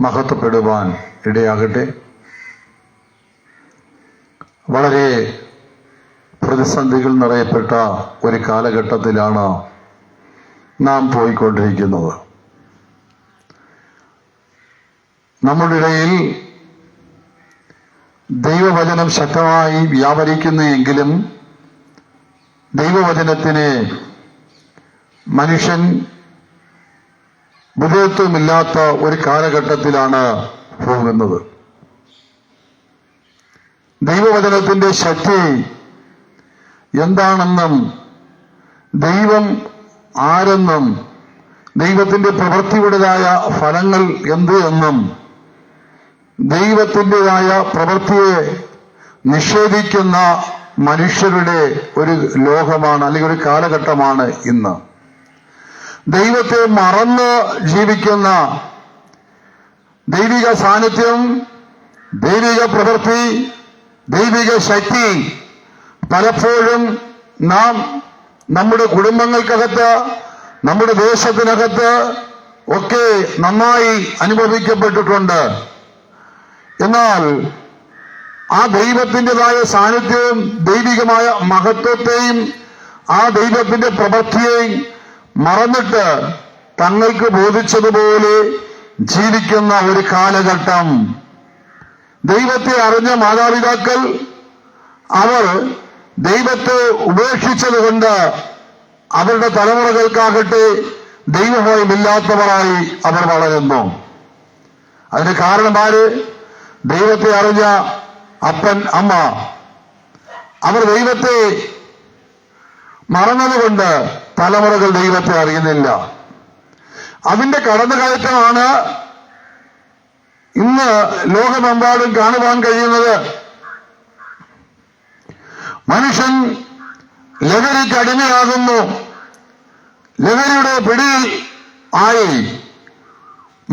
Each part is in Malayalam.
മഹത്വപ്പെടുവാൻ ഇടയാകട്ടെ. വളരെ പ്രതിസന്ധികൾ നിറയപ്പെട്ട ഒരു കാലഘട്ടത്തിലാണ് നാം പോയിക്കൊണ്ടിരിക്കുന്നത്. നമ്മുടെ ഇടയിൽ ദൈവവചനം ശക്തമായി വ്യാപരിക്കുന്നെങ്കിലും ദൈവവചനത്തിന് മനുഷ്യൻ വിധേയത്വമില്ലാത്ത ഒരു കാലഘട്ടത്തിലാണ് പോകുന്നത്. ദൈവവചനത്തിന്റെ ശക്തി എന്താണെന്നും ദൈവം ആരെന്നും ദൈവത്തിന്റെ പ്രവൃത്തിയുടേതായ ഫലങ്ങൾ എന്ത് എന്നും ദൈവത്തിൻ്റെതായ പ്രവൃത്തിയെ നിഷേധിക്കുന്ന മനുഷ്യരുടെ ഒരു ലോകമാണ്, അല്ലെങ്കിൽ ഒരു കാലഘട്ടമാണ് ഇന്ന്. ദൈവത്തെ മറന്ന് ജീവിക്കുന്ന, ദൈവിക സാന്നിധ്യം, ദൈവിക പ്രവൃത്തി, ദൈവിക ശക്തി പലപ്പോഴും നാം നമ്മുടെ കുടുംബങ്ങൾക്കകത്ത്, നമ്മുടെ ദേശത്തിനകത്ത് ഒക്കെ നന്നായി അനുഭവിക്കപ്പെട്ടിട്ടുണ്ട്. എന്നാൽ ആ ദൈവത്തിൻ്റെതായ സാന്നിധ്യവും ദൈവികമായ മഹത്വത്തെയും ആ ദൈവത്തിന്റെ പ്രവൃത്തിയെയും മറന്നിട്ട് തങ്ങൾക്ക് ബോധിച്ചതുപോലെ ജീവിക്കുന്ന ഒരു കാലഘട്ടം. ദൈവത്തെ അറിഞ്ഞ മാതാപിതാക്കൾ അവർ ദൈവത്തെ ഉപേക്ഷിച്ചതുകൊണ്ട് അവരുടെ തലമുറകൾക്കാകട്ടെ ദൈവഭയമില്ലാത്തവരായി അവർ വളരുന്നു. അതിന് കാരണം ആര്? ദൈവത്തെ അറിഞ്ഞ അപ്പൻ അമ്മ. അവർ ദൈവത്തെ മറന്നതുകൊണ്ട് തലമുറകൾ ദൈവത്തെ അറിയുന്നില്ല. അതിന്റെ കടന്നുകയറ്റമാണ് ഇന്ന് ലോകമെമ്പാടും കാണുവാൻ കഴിയുന്നത്. മനുഷ്യൻ ലഹരിക്ക് അടിമയാകുന്നു. ലഹരിയുടെ പിടിയിൽ ആയി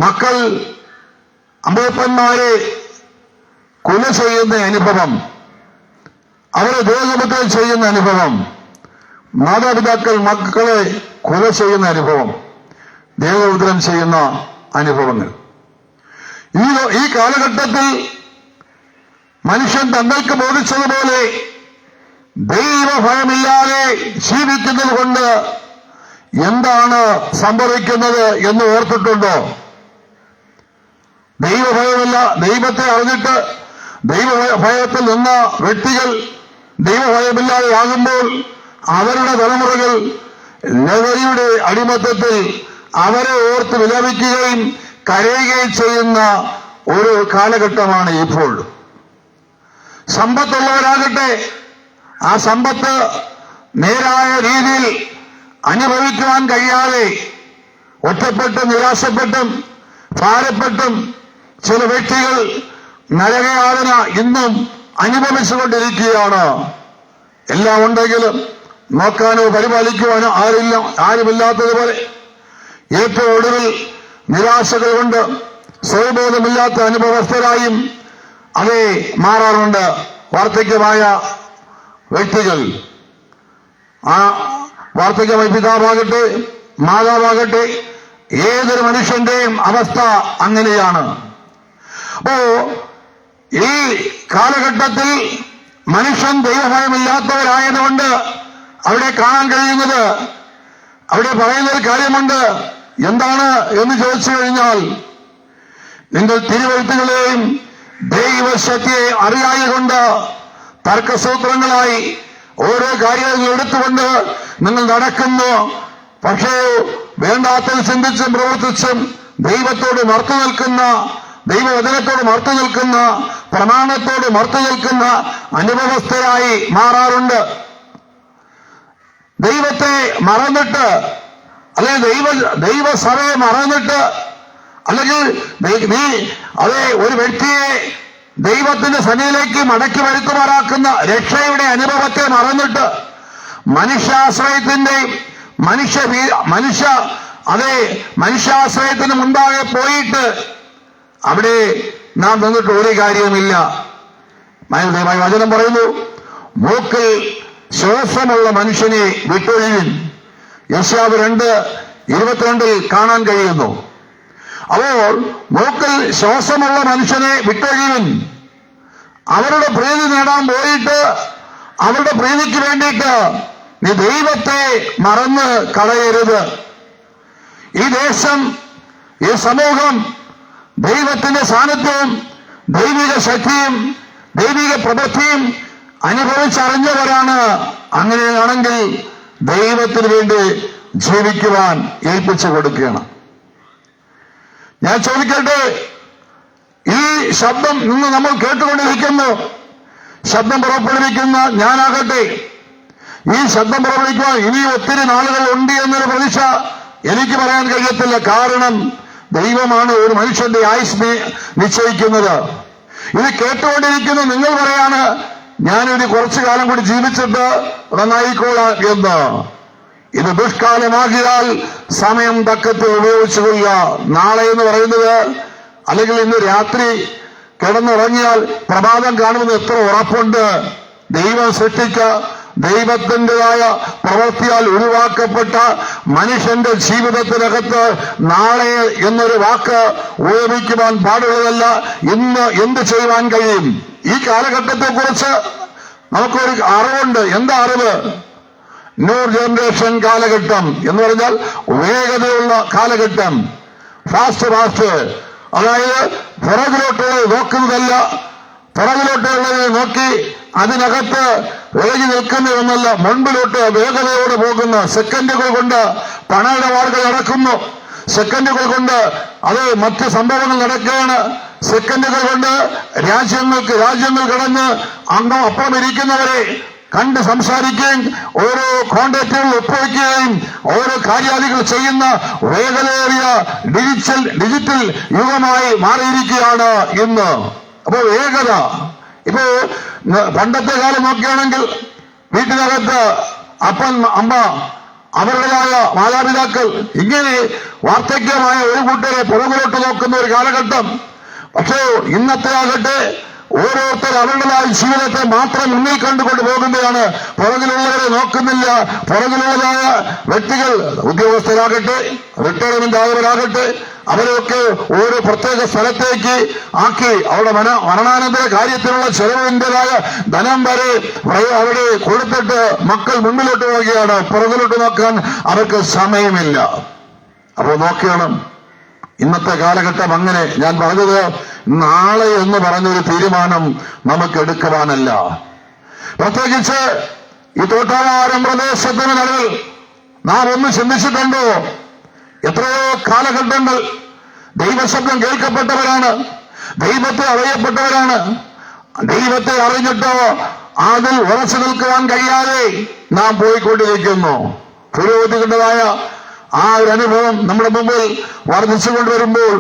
മക്കൾ അമ്മയപ്പന്മാരെ കൊല ചെയ്യുന്ന അനുഭവം, അവരെ ദേഹോപദ്രവം ചെയ്യുന്ന അനുഭവം, മാതാപിതാക്കൾ മക്കളെ കൊല ചെയ്യുന്ന അനുഭവം, ദേഹോപദ്രവം ചെയ്യുന്ന അനുഭവങ്ങൾ. ഈ കാലഘട്ടത്തിൽ മനുഷ്യൻ തങ്ങൾക്ക് ബോധിച്ചതുപോലെ ദൈവഭയമില്ലാതെ ജീവിക്കുന്നത് കൊണ്ട് എന്താണ് സംഭവിക്കുന്നത് എന്ന് ഓർത്തിട്ടുണ്ടോ? ദൈവഭയമില്ല, ദൈവത്തെ അറിഞ്ഞിട്ട് ദൈവഭയത്തിൽ നിന്ന വ്യക്തികൾ ദൈവഭയമില്ലാതെ ആകുമ്പോൾ അവരുടെ തലമുറകൾ ലഹരിയുടെ അടിമത്തത്തിൽ അവരെ ഓർത്ത് വിലപിക്കുകയും കരയുകയും ചെയ്യുന്ന ഒരു കാലഘട്ടമാണ് ഇപ്പോൾ. സമ്പത്തുള്ളവരാകട്ടെ ആ സമ്പത്ത് നേരായ രീതിയിൽ അനുഭവിക്കുവാൻ കഴിയാതെ ഒറ്റപ്പെട്ടും നിരാശപ്പെട്ടും ഭാരപ്പെട്ടും ചില വ്യക്തികൾ നരകയാതന ഇന്നും അനുഭവിച്ചുകൊണ്ടിരിക്കുകയാണ്. എല്ലാം ഉണ്ടെങ്കിലും നോക്കാനോ പരിപാലിക്കുവാനോ ആരുമില്ലാത്തതുപോലെ ഏറ്റവും ഒടുവിൽ നിരാശകൾ കൊണ്ട് സ്വയബോധമില്ലാത്ത അനുഭവസ്ഥരായും അതേ മാറാറുണ്ട് വാർദ്ധക്യമായ വ്യക്തികൾ. ആ വാർദ്ധക്യമായ പിതാവാകട്ടെ മാതാവാകട്ടെ ഏതൊരു മനുഷ്യന്റെയും അവസ്ഥ അങ്ങനെയാണ്. അപ്പോ ഈ കാലഘട്ടത്തിൽ മനുഷ്യൻ ദൈവഭയമില്ലാത്തവരായതുകൊണ്ട് അവിടെ കാണാൻ കഴിയുന്നത്, അവിടെ പറയുന്നൊരു കാര്യമുണ്ട്. എന്താണ് എന്ന് ചോദിച്ചു കഴിഞ്ഞാൽ, നിങ്ങൾ തിരുവെഴുത്തുകളെയും ദൈവശക്തിയെ അറിയായതുകൊണ്ട് തർക്കസൂത്രങ്ങളായി ഓരോ കാര്യങ്ങൾ എടുത്തുകൊണ്ട് നിങ്ങൾ നടക്കുന്നു. പക്ഷേ വേണ്ടാത്തത് ചിന്തിച്ചും പ്രവർത്തിച്ചും ദൈവത്തോട് മറുത്തു നിൽക്കുന്ന, ദൈവവചനത്തോട് മറുത്തു നിൽക്കുന്ന, പ്രമാണത്തോട് മറുത്തു നിൽക്കുന്ന അനുഭവസ്ഥരായി മാറാറുണ്ട്. ദൈവത്തെ മറന്നിട്ട്, അല്ലെങ്കിൽ ദൈവസഭയെ മറന്നിട്ട്, അല്ലെങ്കിൽ അതേ ഒരു വ്യക്തിയെ ദൈവത്തിന്റെ സന്നിധിയിലേക്ക് മടക്കി വരുത്തുമാറാക്കുന്ന രക്ഷയുടെ അനുഭവത്തെ മറന്നിട്ട് മനുഷ്യാശ്രയത്തിന്റെ മനുഷ്യാശ്രയത്തിന് മുൻപാകെ പോയിട്ട് അവിടെ നാം നിന്നിട്ട് ഒരു കാര്യവുമില്ല. വചനം പറയുന്നു, മൂക്കിൽ ശ്വാസമുള്ള മനുഷ്യനെ വിട്ടൊഴിവിൻ. യെശയ്യാവ് 2:22 കാണാൻ കഴിയുന്നു. അപ്പോൾ മൂക്കിൽ ശ്വാസമുള്ള മനുഷ്യനെ വിട്ടൊഴിവൻ. അവരുടെ പ്രീതി നേടാൻ പോയിട്ട് അവരുടെ പ്രീതിക്ക് വേണ്ടിയിട്ട് നീ ദൈവത്തെ മറന്ന് കളയരുത്. ഈ ദേശം, ഈ സമൂഹം ദൈവത്തിന്റെ സാന്നിധ്യവും ദൈവിക ശക്തിയും ദൈവിക പ്രവൃത്തിയും അനുഭവിച്ചറിഞ്ഞവരാണ്. അങ്ങനെയാണെങ്കിൽ ദൈവത്തിന് വേണ്ടി ജീവിക്കുവാൻ ഏൽപ്പിച്ചു കൊടുക്കുകയാണ്. ഞാൻ ചോദിക്കട്ടെ, ഈ ശബ്ദം ഇന്ന് നമ്മൾ കേട്ടുകൊണ്ടിരിക്കുന്നു. ശബ്ദം പുറപ്പെടുവിക്കുന്ന ഞാനാകട്ടെ, ഈ ശബ്ദം പുറപ്പെടുവിക്കുവാൻ ഇനി ഒത്തിരി നാളുകൾ ഉണ്ട് എന്നൊരു പ്രതീക്ഷ എനിക്ക് പറയാൻ കഴിയത്തില്ല. കാരണം ദൈവമാണ് ഒരു മനുഷ്യന്റെ ആയുസ് നിശ്ചയിക്കുന്നത്. ഇത് കേട്ടുകൊണ്ടിരിക്കുന്ന നിങ്ങൾ പറയാണ്, ഞാനൊരു കുറച്ചു കാലം കൂടി ജീവിച്ചിട്ട് നന്നായിക്കോളാം എന്ന്. ഇത് ദുഷ്കാലമാകിയാൽ സമയം തക്കത്തിൽ ഉപയോഗിച്ചുകൊള്ളുക. നാളെ എന്ന് പറയുന്നത്, അല്ലെങ്കിൽ ഇന്ന് രാത്രി കിടന്നുറങ്ങിയാൽ പ്രഭാതം കാണുമെന്ന് എത്ര ഉറപ്പുണ്ട്? ദൈവം സൃഷ്ടിച്ച ദൈവത്തിൻ്റെതായ പ്രവൃത്തിയാൽ ഉരുവാക്കപ്പെട്ട മനുഷ്യന്റെ ജീവിതത്തിനകത്ത് നാളെ എന്നൊരു വാക്ക് ഉപയോഗിക്കുവാൻ പാടുള്ളതല്ല. ഇന്ന് എന്ത് ചെയ്യുവാൻ കഴിയും? ഈ കാലഘട്ടത്തെ കുറിച്ച് നമുക്കൊരു അറിവുണ്ട്. എന്താ അറിവ്? ന്യൂ ജനറേഷൻ കാലഘട്ടം എന്ന് പറഞ്ഞാൽ വേഗതയുള്ള കാലഘട്ടം. ഫാസ്റ്റ്. അതായത് പുറകിലോട്ടുള്ളത് നോക്കുന്നതല്ല, പുറകിലോട്ടുള്ളത് നോക്കി അതിനകത്ത് വിളകി നിൽക്കുന്നതൊന്നല്ല, മുൻപിലോട്ട് വേഗതയോടെ പോകുന്ന, സെക്കൻഡുകൾ കൊണ്ട് പണയിടപാടുകൾ നടക്കുന്നു, സെക്കൻഡുകൾ കൊണ്ട് അത് മറ്റ് സംഭവങ്ങൾ നടക്കുകയാണ്, സെക്കൻഡുകൾ കൊണ്ട് രാജ്യങ്ങൾ കടന്ന് അപ്പുറം ഇരിക്കുന്നവരെ കണ്ട് സംസാരിക്കുകയും ഓരോ കോൺടാക്റ്റുകൾ ഒപ്പുവയ്ക്കുകയും ഓരോ കാര്യാദികൾ ചെയ്യുന്ന വേഗതയേറിയ ഡിജിറ്റൽ യുഗമായി മാറിയിരിക്കുകയാണ് ഇന്ന്. അപ്പോൾ വേഗത. ഇപ്പോ പണ്ടത്തെ കാലം നോക്കുകയാണെങ്കിൽ വീട്ടിനകത്ത് അപ്പൻ അമ്മ അവരുടേതായ മാതാപിതാക്കൾ ഇങ്ങനെ വാർദ്ധക്യമായ ഒരു കൂട്ടരെ പുറകിലോട്ട് നോക്കുന്ന ഒരു കാലഘട്ടം. പക്ഷേ ഇന്നത്തെ ആകട്ടെ ഓരോരുത്തർ അവരുടേതായ ജീവിതത്തെ മാത്രം മുന്നിൽ കണ്ടുകൊണ്ട് പോകുന്നതാണ്. പുറകിലുള്ളവരെ നോക്കുന്നില്ല. പുറകിലുള്ളതായ വ്യക്തികൾ, ഉദ്യോഗസ്ഥരാകട്ടെ, റിട്ടയർമെന്റ് ആയവരാകട്ടെ, അവരെയൊക്കെ ഓരോ പ്രത്യേക സ്ഥലത്തേക്ക് ആക്കി അവരുടെ മരണാനന്തര കാര്യത്തിലുള്ള ചെലവിൻ്റെതായ ധനം വരെ അവിടെ കൊടുത്തിട്ട് മക്കൾ മുന്നിലോട്ട് പോവുകയാണ്. പുറകിലോട്ട് നോക്കാൻ അവർക്ക് സമയമില്ല. അപ്പോൾ നോക്കണം, ഇന്നത്തെ കാലഘട്ടം അങ്ങനെ. ഞാൻ പറഞ്ഞത് നാളെ എന്ന് പറഞ്ഞൊരു തീരുമാനം നമുക്ക് എടുക്കുവാനല്ല. പ്രത്യേകിച്ച് ഈ തോട്ടാവാരം പ്രദേശത്തിന് നടുവിൽ നാം ഒന്ന് ചിന്തിച്ചിട്ടുണ്ടോ? എത്രയോ കാലഘട്ടങ്ങൾ ദൈവശബ്ദം കേൾക്കപ്പെട്ടവരാണ്, ദൈവത്തെ അറിയപ്പെട്ടവരാണ്. ദൈവത്തെ അറിഞ്ഞിട്ടോ അതിൽ ഉറച്ചു നിൽക്കുവാൻ കഴിയാതെ നാം പോയിക്കൊണ്ടിരിക്കുന്നു. പുരോഗതിയുടേതായ ആ ഒരു അനുഭവം നമ്മുടെ മുമ്പിൽ വർദ്ധിച്ചുകൊണ്ടുവരുമ്പോൾ,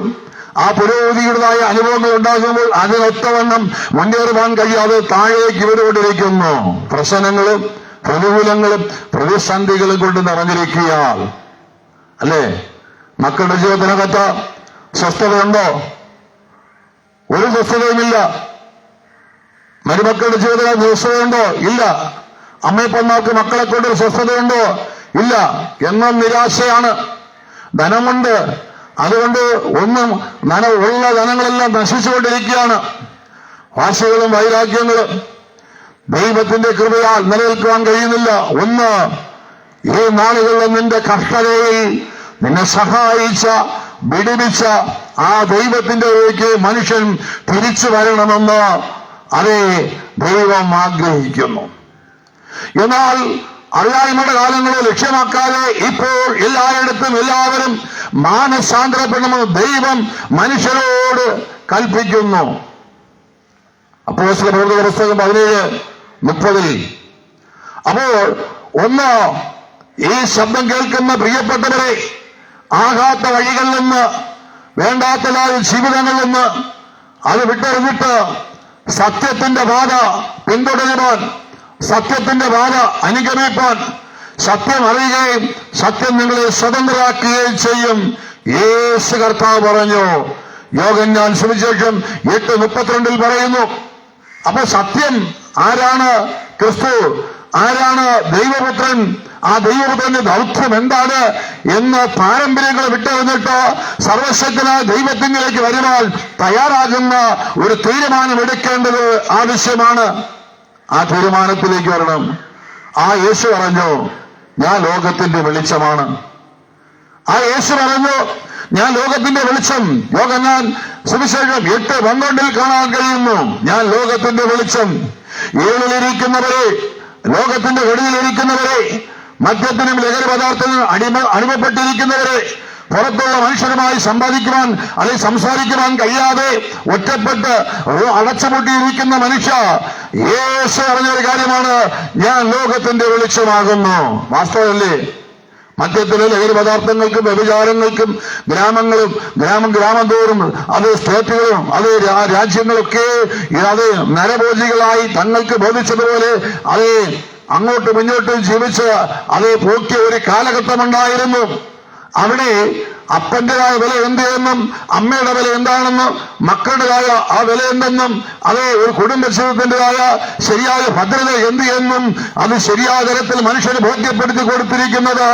ആ പുരോഗതിയുടേതായ അനുഭവങ്ങൾ ഉണ്ടാകുമ്പോൾ അതിനൊത്തവണ്ണം മുന്നേറുവാൻ കഴിയാതെ താഴേക്ക് ഇവരുകൊണ്ടിരിക്കുന്നു. പ്രശ്നങ്ങളും പ്രതികൂലങ്ങളും പ്രതിസന്ധികളും കൊണ്ട് നിറഞ്ഞിരിക്കുകയാൽ അല്ലേ? മക്കളുടെ ജീവിതത്തിനകത്ത് സ്വസ്ഥതയുണ്ടോ? ഒരു സ്വസ്ഥതയുമില്ല. മരുമക്കളുടെ ജീവിതത്തിൽ സ്വസ്ഥതയുണ്ടോ? ഇല്ല. അമ്മയപ്പന്മാർക്ക് മക്കളെ കൊണ്ടൊരു സ്വസ്ഥതയുണ്ടോ? ഇല്ല. എന്നും നിരാശയാണ്. ധനമുണ്ട്, അതുകൊണ്ട് ഒന്നും ഉള്ള ധനങ്ങളെല്ലാം നശിച്ചുകൊണ്ടിരിക്കുകയാണ്. വാശികളും വൈരാഗ്യങ്ങളും ദൈവത്തിന്റെ കൃപയാൽ നിലനിൽക്കുവാൻ കഴിയുന്നില്ല. ഒന്ന്, ഈ നാളുകളിൽ നിന്റെ കഷ്ടതയിൽ നിന്നെ സഹായിച്ച വിടുവിച്ച ആ ദൈവത്തിന്റെ വഴിക്ക് മനുഷ്യൻ തിരിച്ചു വരണമെന്ന് അതേ ദൈവം ആഗ്രഹിക്കുന്നു. എന്നാൽ അറിയായ്മയുടെ കാലങ്ങളെ ലക്ഷ്യമാക്കാതെ ഇപ്പോൾ എല്ലായിടത്തും എല്ലാവരും മാനസാന്തരപ്പെടണമെന്ന് ദൈവം മനുഷ്യരോട് കൽപ്പിക്കുന്നു. അപ്പോസ്തലപ്രവൃത്തികളുടെ പുസ്തകം 17:30. അപ്പോൾ ഒന്ന്, ഈ ശബ്ദം കേൾക്കുന്ന പ്രിയപ്പെട്ടവരെ, ആകാത്ത വഴികളിൽ നിന്ന്, വേണ്ടാത്ത ജീവിതങ്ങളിൽ നിന്ന് അത് വിട്ടെറിഞ്ഞിട്ട് സത്യത്തിന്റെ പാത പിന്തുടരുവാൻ, സത്യത്തിന്റെ പാത അനുഗമിപ്പാൻ, സത്യം അറിയുകയും സത്യം നിങ്ങളെ സ്വതന്ത്രരാക്കുകയും ചെയ്യും യേശു കർത്താവ് പറഞ്ഞു. യോഹന്നാൻ സുവിശേഷം 8:32 പറയുന്നു. അപ്പൊ സത്യം ആരാണ്? ക്രിസ്തു. ആരാണ് ദൈവപുത്രൻ? ആ ദൈവത്തിന്റെ ദൗത്യം എന്താണ് എന്ന് പാരമ്പര്യങ്ങൾ വിട്ടെറിഞ്ഞിട്ട് സർവശക്തനായ ദൈവത്തിലേക്ക് വരുവാൻ തയ്യാറാകുന്ന ഒരു തീരുമാനമെടുക്കേണ്ടത് ആവശ്യമാണ്. ആ തീരുമാനത്തിലേക്ക് വരണം. ആ യേശു പറഞ്ഞു, ഞാൻ ലോകത്തിന്റെ വെളിച്ചമാണ്. ആ യേശു പറഞ്ഞു, ഞാൻ ലോകത്തിന്റെ വെളിച്ചം. യോഹന്നാൻ സുവിശേഷം 8:12 കാണാൻ കഴിയുന്നു, ഞാൻ ലോകത്തിന്റെ വെളിച്ചം. ഏഴിലിരിക്കുന്നവരെ, ലോകത്തിന്റെ വെളിയിലിരിക്കുന്നവരെ, മദ്യത്തിനും ലഹരി പദാർത്ഥത്തിനും അടിമപ്പെട്ടിരിക്കുന്നവരെ, പുറത്തുള്ള മനുഷ്യരുമായി സമ്പാദിക്കുവാൻ അല്ലെങ്കിൽ സംസാരിക്കുവാൻ കഴിയാതെ ഒറ്റപ്പെട്ട് അടച്ചുപൂട്ടിയിരിക്കുന്ന മനുഷ്യ, യേശു പറഞ്ഞൊരു കാര്യമാണ്, ഞാൻ ലോകത്തിന്റെ വെളിച്ചമാകുന്നു. വാസ്തവമല്ലേ? മദ്യത്തിലെ ലഹരി പദാർത്ഥങ്ങൾക്കും വ്യഭിചാരങ്ങൾക്കും ഗ്രാമം തോറും അത് സ്റ്റേറ്റുകളും അത് രാജ്യങ്ങളൊക്കെ അത് നരഭോജികളായി തങ്ങൾക്ക് ബോധിച്ചതുപോലെ അത് അങ്ങോട്ടും ഇങ്ങോട്ടും ജീവിച്ച് അത് പോക്കിയ ഒരു കാലഘട്ടമുണ്ടായിരുന്നു. അവിടെ അപ്പന്റേതായ വില എന്ത് എന്നും അമ്മയുടെ വില എന്താണെന്നും മക്കളുടേതായ ആ വില എന്തെന്നും അത് ഒരു കുടുംബജീവിതത്തിൻ്റെതായ ശരിയായ ഭദ്രത എന്ത് എന്നും അത് ശരിയായ തരത്തിൽ മനുഷ്യന് ബോധ്യപ്പെടുത്തി കൊടുത്തിരിക്കുന്നത്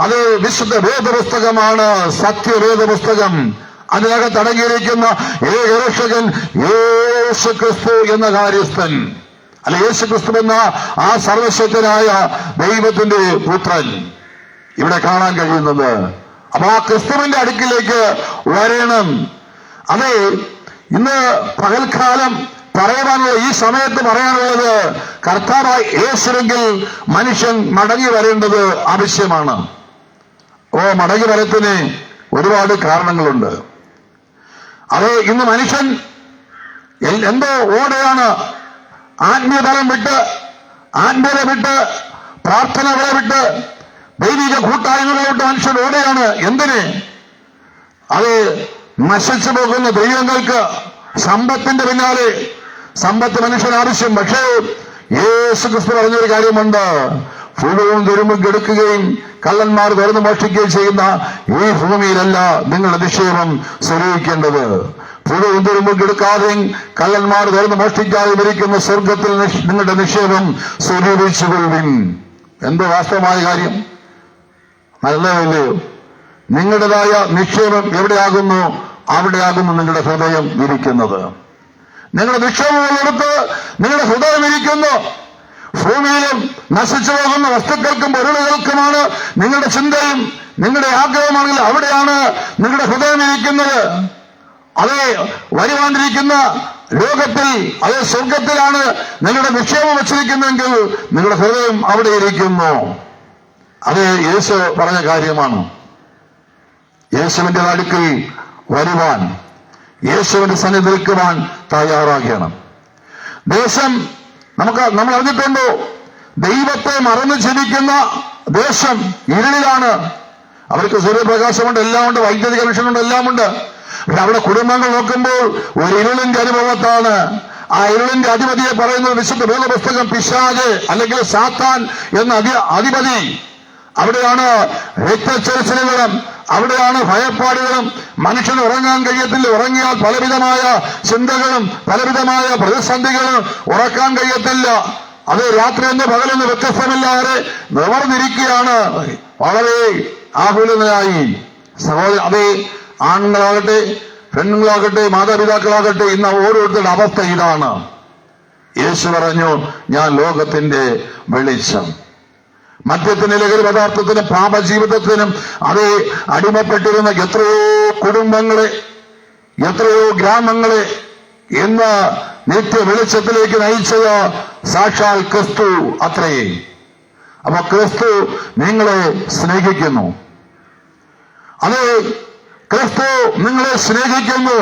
അത് വിശുദ്ധ വേദപുസ്തകമാണ്, സത്യവേദ പുസ്തകം. അതിനകത്ത് അടങ്ങിയിരിക്കുന്ന ഏകരക്ഷകൻ യേശു ക്രിസ്തു എന്ന കാര്യസ്ഥൻ, അല്ല യേശു ക്രിസ്തു എന്ന ആ സർവശക്തനായ ദൈവത്തിന്റെ പുത്രൻ ഇവിടെ കാണാൻ കഴിയുന്നത്. അപ്പൊ ആ ക്രിസ്തുവിന്റെ അടുക്കിലേക്ക് വരണം. അതെ, ഇന്ന് പകൽക്കാലം പറയുവാനുള്ള ഈ സമയത്ത് പറയാനുള്ളത്, കർത്താവായ യേശുവെങ്കിൽ മനുഷ്യൻ മടങ്ങി വരേണ്ടത് ആവശ്യമാണ്. മടങ്ങി വരത്തിന് ഒരുപാട് കാരണങ്ങളുണ്ട്. അത് ഇന്ന് മനുഷ്യൻ എന്തോ ഓടെയാണ്, ആത്മീയതലം വിട്ട്, ആത്മീയത വിട്ട്, പ്രാർത്ഥനകളെ വിട്ട്, ദൈവിക കൂട്ടായ്മകളെ വിട്ട് മനുഷ്യൻ ഓടെയാണ്. എന്തിന്? അത് നശിച്ചു പോകുന്ന ദൈവങ്ങൾക്ക് സമ്പത്തിന്റെ പിന്നാലെ. സമ്പത്ത് മനുഷ്യൻ ആവശ്യം. പക്ഷേ യേശു ക്രിസ്തു പറഞ്ഞൊരു കാര്യമുണ്ട്, ഫുളവും തുരുമ്പും കെടുക്കുകയും കള്ളന്മാർ തുറന്നു മോഷ്ടിക്കുകയും ചെയ്യുന്ന ഈ ഭൂമിയിലല്ല നിങ്ങളുടെ നിക്ഷേപം സ്വരൂപിക്കേണ്ടത്. ഫുളവും തുരുമ്പും കെടുക്കാതെയും കള്ളന്മാർ തുറന്നു മോഷ്ടിക്കാതെ ഇരിക്കുന്ന സ്വർഗത്തിൽ നിങ്ങളുടെ നിക്ഷേപം സ്വരൂപിച്ചുകൊള്ളുവിൻ. എന്തോ വാസ്തവമായ കാര്യം, നല്ലതല്ലയോ? നിങ്ങളുടേതായ നിക്ഷേപം എവിടെയാകുന്നു, അവിടെയാകുന്നു നിങ്ങളുടെ ഹൃദയം ഇരിക്കുന്നത്. നിങ്ങളുടെ നിക്ഷേപങ്ങളെടുത്ത് നിങ്ങളുടെ ഹൃദയം ഇരിക്കുന്നു. ഭൂമിയിലും നശിച്ചു പോകുന്ന വസ്തുക്കൾക്കും പൊരുളുകൾക്കുമാണ് നിങ്ങളുടെ ചിന്തയും നിങ്ങളുടെ ആഗ്രഹമാണെങ്കിൽ അവിടെയാണ് നിങ്ങളുടെ ഹൃദയം ഇരിക്കുന്നത്. അത് വരുവാണ്ടിരിക്കുന്ന ലോകത്തിൽ, അത് സ്വർഗത്തിലാണ് നിങ്ങളുടെ നിക്ഷേപം വച്ചിരിക്കുന്നെങ്കിൽ നിങ്ങളുടെ ഹൃദയം അവിടെ ഇരിക്കുന്നു. അത് യേശു പറഞ്ഞ കാര്യമാണ്. യേശുവിന്റെ അടുക്കൽ വരുവാൻ, യേശുവിന്റെ സന്നിധി നിൽക്കുവാൻ തയ്യാറാകണം. ദേശം നമ്മൾ അറിഞ്ഞിട്ടുണ്ടോ, ദൈവത്തെ മറന്നു ജീവിക്കുന്ന ദേശം ഇരുളിലാണ്. അവർക്ക് സൂര്യപ്രകാശമുണ്ട്, എല്ലാം ഉണ്ട്, വൈദ്യുതി കണക്ഷനുണ്ട്, എല്ലാം ഉണ്ട്. പക്ഷെ അവിടെ കുടുംബങ്ങൾ നോക്കുമ്പോൾ ഒരു ഇരുളിന്റെ അനുഭവത്താണ്. ആ ഇരുളിന്റെ അധിപതിയെ പറയുന്നത് വിശുദ്ധ വേദപുസ്തകം പിശാച് അല്ലെങ്കിൽ സാത്താൻ എന്ന അധിപതി. അവിടെയാണ് രക്തച്ചൊരിച്ചിലുകളും, അവിടെയാണ് ഭയപ്പാടുകളും. മനുഷ്യന് ഉറങ്ങാൻ കഴിയത്തില്ല. ഉറങ്ങിയാൽ പലവിധമായ ചിന്തകളും പലവിധമായ പ്രതിസന്ധികളും. ഉറക്കാൻ കഴിയത്തില്ല. അത് രാത്രിയെന്ന് പകലെന്ന് വ്യത്യസ്തമില്ലാതെ നിവർന്നിരിക്കുകയാണ്, വളരെ ആകുലനായി. സഹോദരൻ, അതേ ആണുങ്ങളാകട്ടെ പെണ്ണുങ്ങളാകട്ടെ മാതാപിതാക്കളാകട്ടെ, ഇന്ന് ഓരോരുത്തരുടെ അവസ്ഥ ഇതാണ്. യേശു പറഞ്ഞു, ഞാൻ ലോകത്തിന്റെ വെളിച്ചം. മദ്യത്തിന്, ലഹരി പദാർത്ഥത്തിനും പാപജീവിതത്തിനും അത് അടിമപ്പെട്ടിരുന്ന എത്രയോ കുടുംബങ്ങളെ, എത്രയോ ഗ്രാമങ്ങളെ ഇന്ന് നിത്യ വെളിച്ചത്തിലേക്ക് നയിച്ചത് സാക്ഷാൽ ക്രിസ്തു അത്രേ. അപ്പൊ ക്രിസ്തു നിങ്ങളെ സ്നേഹിക്കുന്നു. അത് ക്രിസ്തു നിങ്ങളെ സ്നേഹിക്കുന്നു.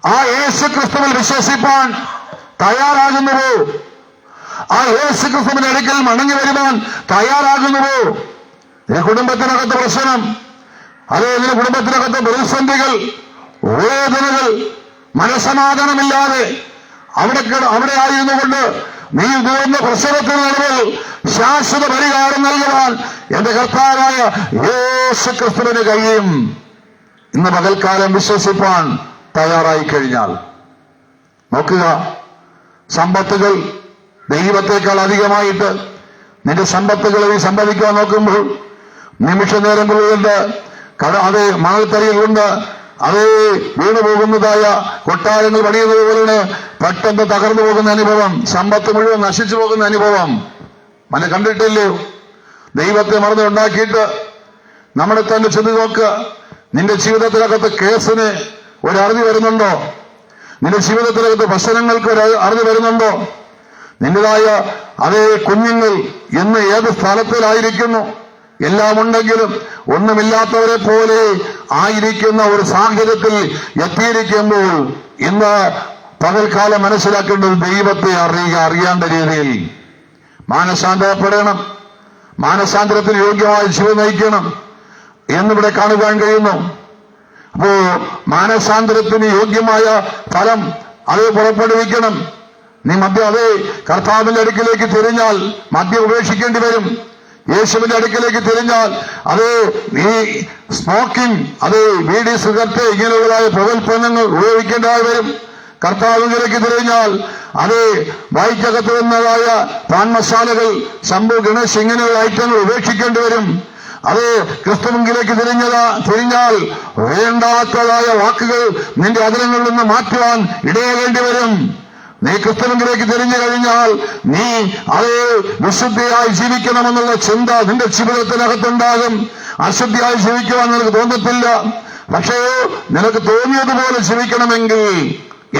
ആ യേശു ക്രിസ്തുവിൽ വിശ്വസിപ്പാൻ തയ്യാറാകുന്നുവോ? ആ യേശു ക്രിസ്തുവിന്റെ അടുക്കൽ മടങ്ങി വരുവാൻ തയ്യാറാകുന്നുവോ? ഈ കുടുംബത്തിനകത്ത് പ്രശ്നം, അതേ ഇതിന് കുടുംബത്തിനകത്ത് പ്രതിസന്ധികൾ, വേദനകൾ, മനസമാധാനമില്ലാതെ അവിടെ ആയിരുന്നു കൊണ്ട് നീ ദൂർന്ന പ്രസവത്തിന് നിലവിൽ ശാശ്വത പരിഹാരം നൽകുവാൻ എന്റെ കർത്താവായ യേശു ക്രിസ്തുവിന് കഴിയും. ഇന്ന് പകൽക്കാലം വിശ്വസിപ്പാൻ തയ്യാറായി കഴിഞ്ഞാൽ നോക്കുക, സമ്പത്തുകൾ ദൈവത്തെക്കാൾ അധികമായിട്ട് നിന്റെ സമ്പത്തുകളെ നീ സമ്പാദിക്കാൻ നോക്കുമ്പോൾ നിമിഷ നേരം കൊണ്ട് അതേ മണൽത്തരികൾ കൊണ്ട് അതേ വീണുപോകുന്നതായ കൊട്ടാരങ്ങൾ പണിയുന്നത് പോലെയാണ് പെട്ടെന്ന് തകർന്നു പോകുന്ന അനുഭവം, സമ്പത്ത് മുഴുവൻ നശിച്ചു പോകുന്ന അനുഭവം മന കണ്ടിട്ടില്ലയോ? ദൈവത്തെ മറന്നുണ്ടാക്കിയിട്ട് നമ്മളെ തന്നെ ചെന്ന് നോക്ക്. നിന്റെ ജീവിതത്തിനകത്ത് കേസിന് ഒരറുതി വരുന്നുണ്ടോ? നിന്റെ ജീവിതത്തിനകത്ത് പ്രശ്നങ്ങൾക്ക് ഒരു അറിവ് വരുന്നുണ്ടോ? നിന്റേതായ അതേ കുഞ്ഞുങ്ങൾ ഇന്ന് ഏത് സ്ഥലത്തിലായിരിക്കുന്നു? എല്ലാം ഉണ്ടെങ്കിലും ഒന്നുമില്ലാത്തവരെ പോലെ ആയിരിക്കുന്ന ഒരു സാഹചര്യത്തിൽ എത്തിയിരിക്കുമ്പോൾ ഇന്ന് പകൽക്കാലം മനസ്സിലാക്കേണ്ടത് ദൈവത്തെ അറിയേണ്ട രീതിയിൽ മാനസാന്തരപ്പെടണം, മാനസാന്തരത്തിന് യോഗ്യമായ ജീവിതം നയിക്കണം എന്നിവിടെ കാണുവാൻ കഴിയുന്നു. അപ്പോ മാനസാന്തരത്തിന് യോഗ്യമായ ഫലം അത് പുറപ്പെടുവിക്കണം. നീ മദ്യം അതേ കർത്താവിന്റെ അടുക്കിലേക്ക് തിരിഞ്ഞാൽ മദ്യം ഉപേക്ഷിക്കേണ്ടി വരും. യേശുവിന്റെ അടുക്കിലേക്ക് തിരിഞ്ഞാൽ അത് ഈ സ്മോക്കിംഗ്, അത് ബീഡി, സിഗരറ്റ് ഇങ്ങനെയുള്ളതായ പുകൽപ്പന്നങ്ങൾ ഉപയോഗിക്കേണ്ടതായി വരും. കർത്താവിലേക്ക് തിരിഞ്ഞാൽ അത് വായിക്കകത്ത് വരുന്നതായ പാൻമസാലകൾ, ശംഭു, ഗണേശ് ഇങ്ങനെയുള്ള ഐറ്റങ്ങൾ ഉപേക്ഷിക്കേണ്ടി വരും. അത് ക്രിസ്തുവിലേക്ക് തിരിഞ്ഞാൽ വേണ്ടാത്തതായ വാക്കുകൾ നിന്റെ അതിരങ്ങളിൽ നിന്ന് മാറ്റുവാൻ ഇടയാകേണ്ടി വരും. നീ ക്രിസ്തുവിലേക്ക് തിരിഞ്ഞു കഴിഞ്ഞാൽ നീ അതേ വിശുദ്ധിയായി ജീവിക്കണമെന്നുള്ള ചിന്ത നിന്റെ ജീവിതത്തിനകത്തുണ്ടാകും. അശുദ്ധിയായി ജീവിക്കുവാൻ നിനക്ക് തോന്നത്തില്ല. പക്ഷേ നിനക്ക് തോന്നിയതുപോലെ ജീവിക്കണമെങ്കിൽ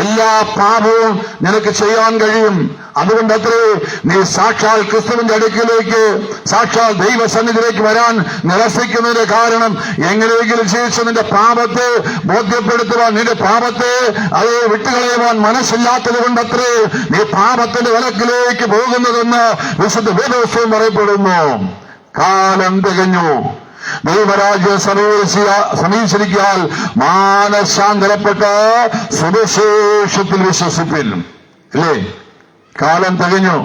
എല്ലാ പാപവും നിനക്ക് ചെയ്യാൻ കഴിയും. അതുകൊണ്ടത്രേ നീ സാക്ഷാൽ ക്രിസ്തുവിന്റെ അടുക്കിലേക്ക്, സാക്ഷാൽ ദൈവസന്നിധിയിലേക്ക് വരാൻ നിരസിക്കുന്നതിന്റെ കാരണം എങ്ങനെയെങ്കിലും ജീവിച്ച് നിന്റെ പാപത്തെ ബോധ്യപ്പെടുത്തുവാൻ, നിന്റെ പാപത്തെ അത് വിട്ടുകളയുവാൻ മനസ്സില്ലാത്തത് കൊണ്ടത്രേ നീ പാപത്തിന്റെ വലക്കിലേക്ക് പോകുന്നതെന്ന് വിശുദ്ധ വേദപുസ്തകം പറയപ്പെടുന്നു. കാലം തികഞ്ഞു, ദൈവരാജ്യം സമീപിച്ചിരിക്കാൻ മാനസാന്തരപ്പെട്ട സുവിശേഷത്തിൽ വിശ്വസിപ്പിൻ. അല്ലേ? കാലം തികഞ്ഞു.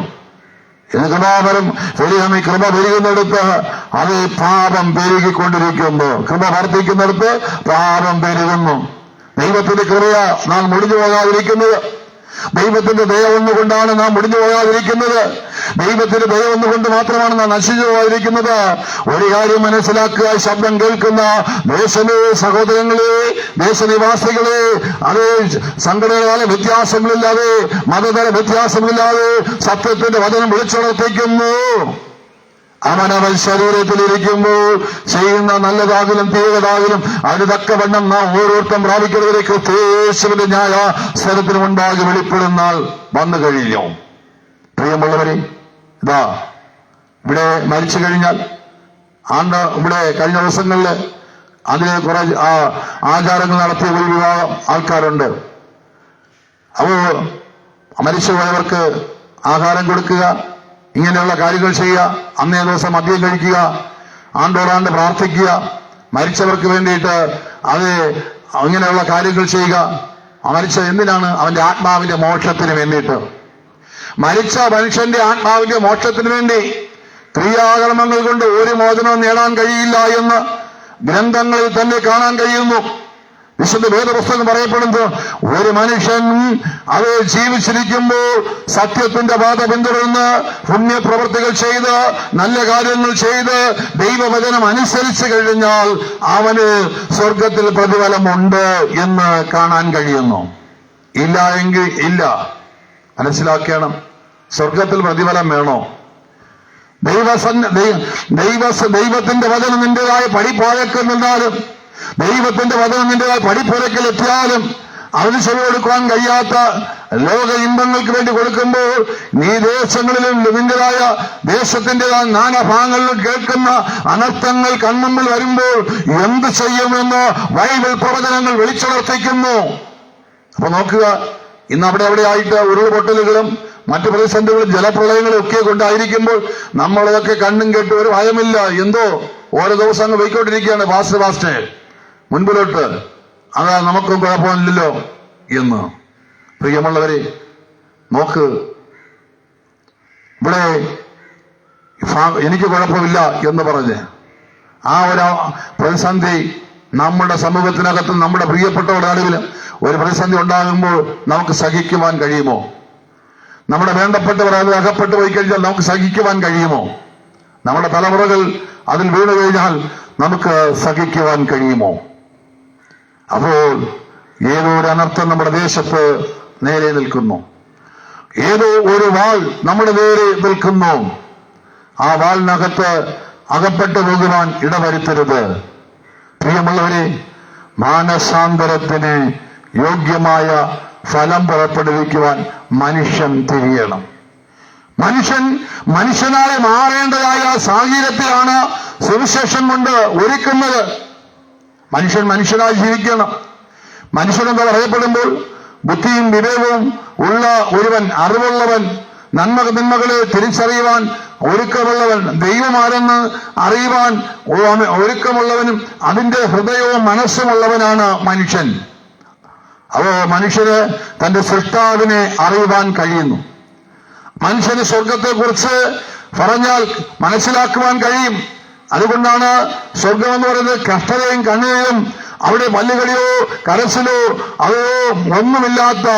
ഇത് കൃപാപരം പെരുകി, കൃപ പെരുകുന്നിടത്ത് അത് പാപം പെരുകിക്കൊണ്ടിരിക്കുന്നു. കൃപ വർദ്ധിക്കുന്നിടത്ത് പാപം പെരുകുന്നു. ദൈവത്തിന്റെ കൃപയാ നാം മുടിഞ്ഞു പോകാതിരിക്കുന്നത്. ദൈവത്തിന്റെ ദയ ഒന്നുകൊണ്ടാണ് നാം മുടിഞ്ഞു പോകാതിരിക്കുന്നത്. ദൈവത്തിന്റെ ദയ ഒന്നുകൊണ്ട് മാത്രമാണ് നാം നശിച്ചു പോകാതിരിക്കുന്നത്. ഒരു കാര്യം മനസ്സിലാക്കുക, ശബ്ദം കേൾക്കുന്ന ദേശമേ, സഹോദരങ്ങളെ, ദേശനിവാസികളെ, അത് സംഘടനകാല വ്യത്യാസങ്ങളില്ലാതെ, മതതര വ്യത്യാസങ്ങളില്ലാതെ സത്യത്തിന്റെ വചനം വിളിച്ചുണർത്തിക്കുന്നു. അവനവൻ ശരീരത്തിലിരിക്കുമ്പോൾ ചെയ്യുന്ന നല്ലതാകലും തീയതാകലും അതിന് തക്കവണ്ണം നാം ഓരോരുത്തരും പ്രാപിക്കുന്നവരെ ക്രിസ്തുവിന്റെ ന്യായ സ്ഥലത്തിന് മുൻപാകെ വെളിപ്പെടുന്ന വന്നു കഴിഞ്ഞു. പ്രിയമുള്ളവരെ, ഇതാ ഇവിടെ മരിച്ചു കഴിഞ്ഞാൽ ഇവിടെ കഴിഞ്ഞ ദിവസങ്ങളിൽ അതിന് കുറെ ആചാരങ്ങൾ നടത്തിയ ഒരു വിഭാഗം ആൾക്കാരുണ്ട്. അപ്പോ മരിച്ചുപോയവർക്ക് ആഹാരം കൊടുക്കുക, ഇങ്ങനെയുള്ള കാര്യങ്ങൾ ചെയ്യുക, അന്നേ ദിവസം മദ്യം കഴിക്കുക, ആണ്ടോടാണ്ട് പ്രാർത്ഥിക്കുക, മരിച്ചവർക്ക് വേണ്ടിയിട്ട് അത് അങ്ങനെയുള്ള കാര്യങ്ങൾ ചെയ്യുക. മരിച്ച എന്തിനാണ്? അവന്റെ ആത്മാവിന്റെ മോക്ഷത്തിന് വേണ്ടിയിട്ട്. മരിച്ച മനുഷ്യന്റെ ആത്മാവിന്റെ മോക്ഷത്തിന് വേണ്ടി ക്രിയാകർമ്മങ്ങൾ കൊണ്ട് ഒരു മോചനവും നേടാൻ കഴിയില്ല എന്ന് ഗ്രന്ഥങ്ങളിൽ തന്നെ കാണാൻ കഴിയുന്നു. വിശുദ്ധ വേദപുസ്തകം പറയപ്പെടുന്നത് ഒരു മനുഷ്യൻ അത് ജീവിച്ചിരിക്കുമ്പോൾ സത്യത്തിന്റെ പാത പിന്തുടർന്ന് പുണ്യപ്രവർത്തികൾ ചെയ്ത് നല്ല കാര്യങ്ങൾ ചെയ്ത് ദൈവവചനം അനുസരിച്ച് കഴിഞ്ഞാൽ അവന് സ്വർഗത്തിൽ പ്രതിഫലമുണ്ട് എന്ന് കാണാൻ കഴിയുന്നു. ഇല്ല എങ്കിൽ ഇല്ല. മനസ്സിലാക്കണം, സ്വർഗത്തിൽ പ്രതിഫലം വേണോ? ദൈവത്തിന്റെ വചനം നിന്റേതായ പഠിപ്പാഴക്കം നിന്നാലും, ദൈവത്തിന്റെ വചനം നിന്റേതായ പഠിപ്പുരക്കിൽ എത്തിയാലും അതിന് ചെവി കൊടുക്കുവാൻ കഴിയാത്ത ലോക ഇമ്പങ്ങൾക്ക് വേണ്ടി കൊടുക്കുമ്പോൾ നീ ദേശങ്ങളിലും നിന്റേതായ ദേശത്തിൻ്റെതായ നാനാഭാഗങ്ങളിലും കേൾക്കുന്ന അനർത്ഥങ്ങൾ കൺമുമ്പിൽ വരുമ്പോൾ എന്ത് ചെയ്യുമെന്ന് ബൈബിൾ പ്രവചനങ്ങൾ വിളിച്ചുണർത്തിക്കുന്നു. അപ്പൊ നോക്കുക, ഇന്ന് അവിടെ ആയിട്ട് ഉരുൾപൊട്ടലുകളും മറ്റു പ്രതിസന്ധികളും ജലപ്രളയങ്ങളും ഒക്കെ കൊണ്ടായിരിക്കുമ്പോൾ നമ്മളതൊക്കെ കണ്ണും കേട്ട് ഒരു ഭയമില്ല. എന്തോ ഓരോ ദിവസം അങ്ങ് പോയിക്കൊണ്ടിരിക്കുകയാണ് ഫാസ്റ്റ് മുൻപിലോട്ട്. അതാ നമുക്കും കുഴപ്പമില്ലല്ലോ എന്ന്. പ്രിയമുള്ളവരെ, നോക്ക്, ഇവിടെ എനിക്ക് കുഴപ്പമില്ല എന്ന് പറഞ്ഞ് ആ ഒരു പ്രതിസന്ധി നമ്മുടെ സമൂഹത്തിനകത്തും നമ്മുടെ പ്രിയപ്പെട്ടവരുടെ നടുവിലും ഒരു പ്രതിസന്ധി ഉണ്ടാകുമ്പോൾ നമുക്ക് സഹിക്കുവാൻ കഴിയുമോ? നമ്മുടെ വേണ്ടപ്പെട്ടവർ അത് അകപ്പെട്ടു പോയി കഴിഞ്ഞാൽ നമുക്ക് സഹിക്കുവാൻ കഴിയുമോ? നമ്മുടെ തലമുറകൾ അതിൽ വീണു കഴിഞ്ഞാൽ നമുക്ക് സഹിക്കുവാൻ കഴിയുമോ? അപ്പോൾ ഏതോ ഒരു അനർത്ഥം നമ്മുടെ ദേശത്ത് നേരെ നിൽക്കുന്നു, ഏതോ ഒരു വാൾ നമ്മുടെ നേരെ നിൽക്കുന്നു. ആ വാളിനകത്ത് അകപ്പെട്ടു പോകുവാൻ ഇടവരുത്തരുത്. പ്രിയമുള്ളവരെ, മാനസാന്തരത്തിന് യോഗ്യമായ ഫലം പുറപ്പെടുവിക്കുവാൻ മനുഷ്യൻ തിരിയണം. മനുഷ്യനായി മാറേണ്ടതായ സാഹചര്യത്തിലാണ് സുവിശേഷം കൊണ്ട് ഒരുക്കുന്നത്. മനുഷ്യനായി ജീവിക്കണം. മനുഷ്യനെന്ന് പറയപ്പെടുമ്പോൾ ബുദ്ധിയും വിവേകവും ഉള്ള ഒരുവൻ, അറിവുള്ളവൻ, നന്മകളെ തിരിച്ചറിയുവാൻ ഒരുക്കമുള്ളവൻ, ദൈവമാരെന്ന് അറിയുവാൻ ഒരുക്കമുള്ളവനും അതിന്റെ ഹൃദയവും മനസ്സുമുള്ളവനാണ് മനുഷ്യൻ. അപ്പോ മനുഷ്യന് തന്റെ സൃഷ്ടാവിനെ അറിയുവാൻ കഴിയുന്നു. മനുഷ്യന് സ്വർഗത്തെക്കുറിച്ച് പറഞ്ഞാൽ മനസ്സിലാക്കുവാൻ കഴിയും. അതുകൊണ്ടാണ് സ്വർഗം എന്ന് പറയുന്നത് കഷ്ടതയും കണ്ണീരും, അവിടെ പല്ലുകളിയോ കരച്ചിലോ അതോ ഒന്നുമില്ലാത്ത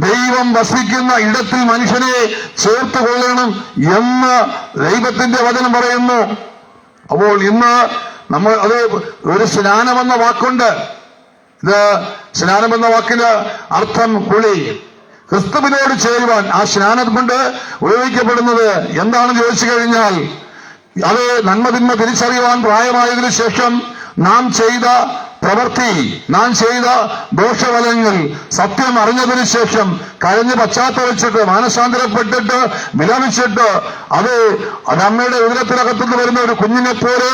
ദൈവം വസിക്കുന്ന ഇടത്തിൽ മനുഷ്യനെ ചേർത്ത് കൊള്ളണം എന്ന് ദൈവത്തിന്റെ വചനം പറയുന്നു. അപ്പോൾ ഇന്ന് നമ്മൾ അത് ഒരു സ്നാനമെന്ന വാക്കുണ്ട്. ഇത് സ്നാനമെന്ന വാക്കിന് അർത്ഥം കുളി, ക്രിസ്തുവിനോട് ചേരുവാൻ. ആ സ്നാനം കൊണ്ട് ഉപയോഗിക്കപ്പെടുന്നത് എന്താണെന്ന് ചോദിച്ചു കഴിഞ്ഞാൽ, അത് നന്മതിന്മ തിരിച്ചറിയുവാൻ പ്രായമായതിനു ശേഷം നാം ചെയ്ത പ്രവൃത്തി, നാം ചെയ്ത ദോഷഫലങ്ങൾ സത്യം അറിഞ്ഞതിനു ശേഷം കരഞ്ഞ് പശ്ചാത്തലിച്ചിട്ട് മാനസാന്തരപ്പെട്ടിട്ട് വിലപിച്ചിട്ട് അത് അമ്മയുടെ ഉദരത്തിനകത്തുനിന്ന് വരുന്ന ഒരു കുഞ്ഞിനെ പോലെ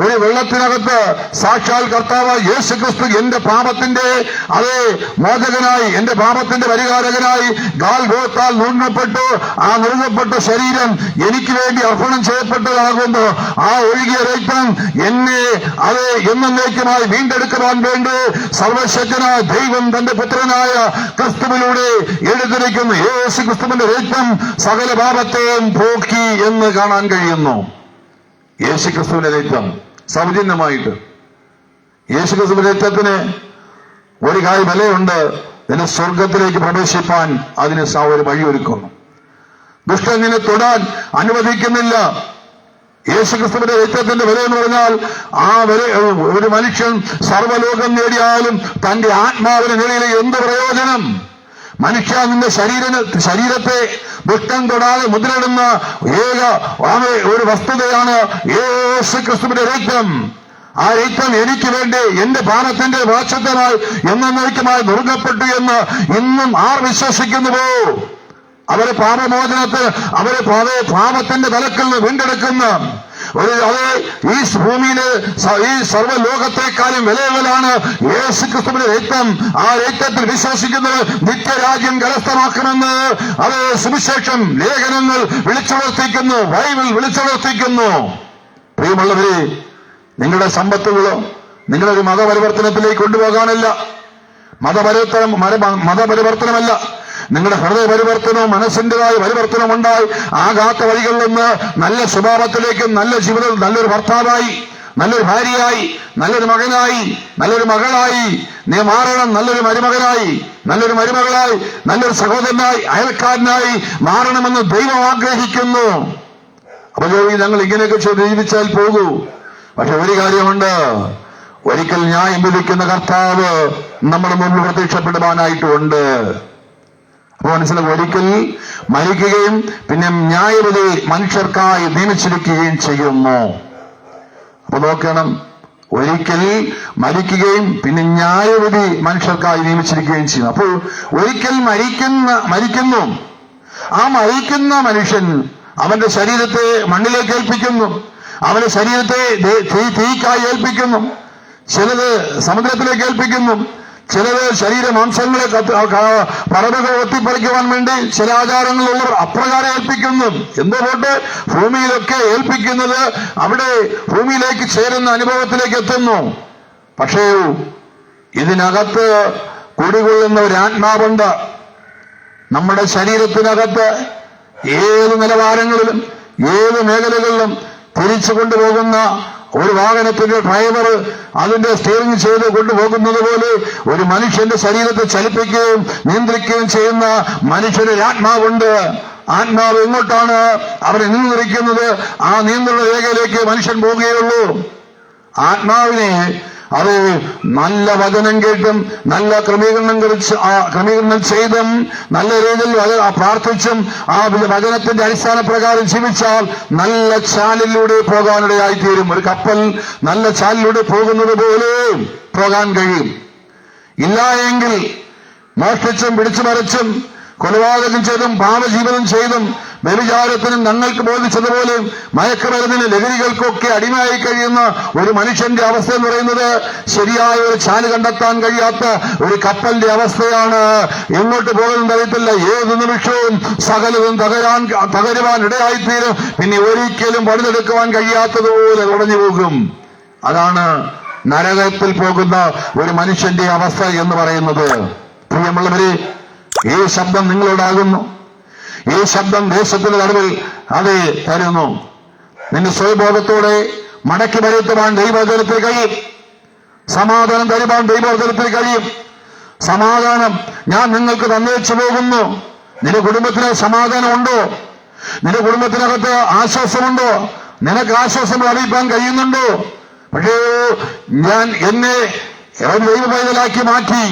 ഒരു വെള്ളത്തിനകത്ത് സാക്ഷാൽ കർത്താവ് യേശു ക്രിസ്തു എന്റെ പാപത്തിന്റെ അതേ മോചകനായി, എന്റെ പാപത്തിന്റെ പരിഹാരകനായി ഗാൽഗോത്താൽ നുറുങ്ങപ്പെട്ടു. ആ നുറുങ്ങപ്പെട്ട ശരീരം എനിക്ക് വേണ്ടി അർപ്പണം ചെയ്യപ്പെട്ടതാകുന്നു. ആ ഒഴുകിയ രക്തം എന്നെ അതേ എന്നേക്കുമായി വീണ്ടെടുക്കുവാൻ വേണ്ടി സർവശക്തനായ ദൈവം തന്റെ പുത്രനായ ക്രിസ്തുവിലൂടെ എഴുതിയിരിക്കുന്നു. യേശു ക്രിസ്തുവിന്റെ രക്തം സകല പാപത്തെയും പോക്കി എന്ന് കാണാൻ കഴിയുന്നു. യേശു ക്രിസ്തുവിന്റെ രക്തം സൗജന്യമായിട്ട്. യേശു ക്രിസ്തുവിന്റെ രക്തത്തിന് ഒരു കായ് വിലയുണ്ട്. ഇതിനെ സ്വർഗത്തിലേക്ക് പ്രവേശിപ്പാൻ അതിന് ഒരു വഴിയൊരുക്കുന്നു. ദുഷ്ടനെ തൊടാൻ അനുവദിക്കുന്നില്ല. യേശുക്രിസ്തുവിന്റെ രക്തത്തിന്റെ വില എന്ന് പറഞ്ഞാൽ ആ വില ഒരു മനുഷ്യൻ സർവ്വലോകം നേടിയാലും തന്റെ ആത്മാവിന് നിലയിൽ എന്ത് പ്രയോജനം? മനുഷ്യ നിന്റെ ശരീരത്തെ ദുഷ്ടം തൊടാതെ മുദ്രയിടുന്ന ഏക ഒരു വസ്തുതയാണ് യേശുക്രിസ്തുവിന്റെ രക്തം. ആ രക്തം എനിക്ക് വേണ്ടി എന്റെ പാപത്തിന്റെ വാശത്വമായി എന്നേക്കുമായി നുറുങ്ങപ്പെട്ടു എന്ന് ഇന്നും ആർ വിശ്വസിക്കുന്നുവോ അവരെ പാപമോചനത്തിന്, അവരെ പാപത്തിന്റെ തലക്കിൽ നിന്ന് വീണ്ടെടുക്കുന്ന ഈ ഭൂമിയിലെ ഈ സർവ്വലോകത്തെക്കാളും വിലകളാണ് യേശുക്രിസ്തുവിന്റെ രക്തം. ആ രക്തത്തിൽ വിശ്വസിക്കുന്നത് നിത്യരാജ്യം കരസ്ഥമാക്കുമെന്ന് അത് സുവിശേഷം ലേഖനങ്ങൾ വിളിച്ചുണർത്തിക്കുന്നു, ബൈബിൾ വിളിച്ചുണർത്തിക്കുന്നു. പ്രിയമുള്ളവരെ, നിങ്ങളുടെ സമ്പത്തുകളോ നിങ്ങളൊരു മതപരിവർത്തനത്തിലേക്ക് കൊണ്ടുപോകാനല്ല, മതപരിവർത്തനമല്ല, നിങ്ങളുടെ ഹൃദയ പരിവർത്തനവും മനസ്സിൻ്റെതായ പരിവർത്തനം ഉണ്ടായി ആകാത്ത വഴികളിൽ നിന്ന് നല്ല സ്വഭാവത്തിലേക്കും നല്ല ജീവിതം, നല്ലൊരു ഭർത്താവായി, നല്ലൊരു ഭാര്യയായി, നല്ലൊരു മകനായി, നല്ലൊരു മകളായി നീ മാറണം. നല്ലൊരു മരുമകനായി, നല്ലൊരു മരുമകളായി, നല്ലൊരു സഹോദരനായി, അയൽക്കാരനായി മാറണമെന്ന് ദൈവം ആഗ്രഹിക്കുന്നു. അപ്പൊ ഞങ്ങൾ ഇങ്ങനെയൊക്കെ ജീവിച്ചാൽ പോകൂ. പക്ഷെ ഒരു കാര്യമുണ്ട്, ഒരിക്കൽ ന്യായം വിധിക്കുന്ന കർത്താവ് നമ്മുടെ മുന്നിൽ പ്രത്യക്ഷപ്പെടുവാനായിട്ടുണ്ട്. അപ്പൊ മനസ്സിലാവും, ഒരിക്കൽ മരിക്കുകയും പിന്നെ ന്യായവിധി മനുഷ്യർക്കായി നിയമിച്ചിരിക്കുകയും ചെയ്യുന്നു. അപ്പൊ നോക്കണം, ഒരിക്കൽ മരിക്കുകയും പിന്നെ ന്യായവിധി മനുഷ്യർക്കായി നിയമിച്ചിരിക്കുകയും ചെയ്യുന്നു. അപ്പോൾ ഒരിക്കൽ മരിക്കുന്നു. ആ മരിക്കുന്ന മനുഷ്യൻ അവന്റെ ശരീരത്തെ മണ്ണിലേക്ക് ഏൽപ്പിക്കുന്നു, അവന്റെ ശരീരത്തെ തീക്കായി ഏൽപ്പിക്കുന്നു, ചിലത് സമുദ്രത്തിലേക്ക് ഏൽപ്പിക്കുന്നു, ചിലത് ശരീരമാംസങ്ങളെ പറവുകൾ ഒത്തിപ്പറിക്കുവാൻ വേണ്ടി ചില ആചാരങ്ങളുള്ളവർ അപ്രകാരം ഏൽപ്പിക്കുന്നു. എന്തുകൊണ്ട് ഭൂമിയിലൊക്കെ ഏൽപ്പിക്കുന്നത് അവിടെ ഭൂമിയിലേക്ക് ചേരുന്ന അനുഭവത്തിലേക്ക് എത്തുന്നു. പക്ഷേ ഇതിനകത്ത് കുടികൊള്ളുന്ന ഒരു ആത്മാവുണ്ട്. നമ്മുടെ ശരീരത്തിനകത്ത് ഏത് നിലവാരങ്ങളിലും ഏത് മേഖലകളിലും തിരിച്ചു കൊണ്ടുപോകുന്ന ഒരു വാഹനത്തിന്റെ ഡ്രൈവർ അതിന്റെ സ്റ്റിയറിംഗ് ചെയ്ത് കൊണ്ടുപോകുന്നത് പോലെ ഒരു മനുഷ്യന്റെ ശരീരത്തെ ചലിപ്പിക്കുകയും നിയന്ത്രിക്കുകയും ചെയ്യുന്ന മനുഷ്യനൊരു ആത്മാവുണ്ട്. ആത്മാവ് എങ്ങോട്ടാണ് അവരെ നിയന്ത്രിക്കുന്നത്, ആ നിയന്ത്രണ രേഖയിലേക്ക് മനുഷ്യൻ പോവുകയുള്ളൂ. ആത്മാവിനെ അത് നല്ല വചനം കേട്ടും നല്ല ക്രമീകരണം ചെയ്തും നല്ല രീതിയിൽ പ്രാർത്ഥിച്ചും ആ വചനത്തിന്റെ അടിസ്ഥാന പ്രകാരം ജീവിച്ചാൽ നല്ല ചാലിലൂടെ പോകാനിടയായിത്തീരും. ഒരു കപ്പൽ നല്ല ചാലിലൂടെ പോകുന്നത് പോലെ പോകാൻ കഴിയും. ഇല്ല എങ്കിൽ മോഷ്ടിച്ചും പിടിച്ചു മറിച്ചും കൊലപാതകം ചെയ്തും പാപജീവിതം ചെയ്തും വ്യഭിചാരത്തിനും ഞങ്ങൾക്ക് ബോധിച്ചതുപോലെ മയക്കുമരുന്നിന് ലഹരികൾക്കൊക്കെ അടിമയായി കഴിയുന്ന ഒരു മനുഷ്യന്റെ അവസ്ഥ എന്ന് പറയുന്നത് ശരിയായ ഒരു ചാല് കണ്ടെത്താൻ കഴിയാത്ത ഒരു കപ്പലിന്റെ അവസ്ഥയാണ്. എങ്ങോട്ട് പോകുന്നത് അറിയത്തില്ല. ഏത് നിമിഷവും സകലതും തകരുവാൻ ഇടയായിത്തീരും. പിന്നെ ഒരിക്കലും പണിതെടുക്കുവാൻ കഴിയാത്തതുപോലെ തുടഞ്ഞു പോകും. അതാണ് നരകത്തിൽ പോകുന്ന ഒരു മനുഷ്യന്റെ അവസ്ഥ എന്ന് പറയുന്നത്. പ്രിയമുള്ളവരെ, ഈ ശബ്ദം നിങ്ങളോടാകുന്നു. ഈ ശബ്ദം ദേശത്തിന്റെ നടുവിൽ അത് തരുന്നു. നിന്റെ സ്വയബോധത്തോടെ മടക്കി വരുത്തുവാൻ ദൈവവചനത്തിൽ കഴിയും. സമാധാനം തരുവാൻ ദൈവവചനത്തിൽ കഴിയും. സമാധാനം ഞാൻ നിങ്ങൾക്ക് തന്നേച്ചു പോകുന്നു. നിന്റെ കുടുംബത്തിന് സമാധാനം ഉണ്ടോ? നിന്റെ കുടുംബത്തിനകത്ത് ആശ്വാസമുണ്ടോ? നിനക്ക് ആശ്വാസം അറിയിക്കാൻ കഴിയുന്നുണ്ടോ? പക്ഷേ ഞാൻ എന്നെ ദൈവ പൈതലാക്കി മാറ്റി,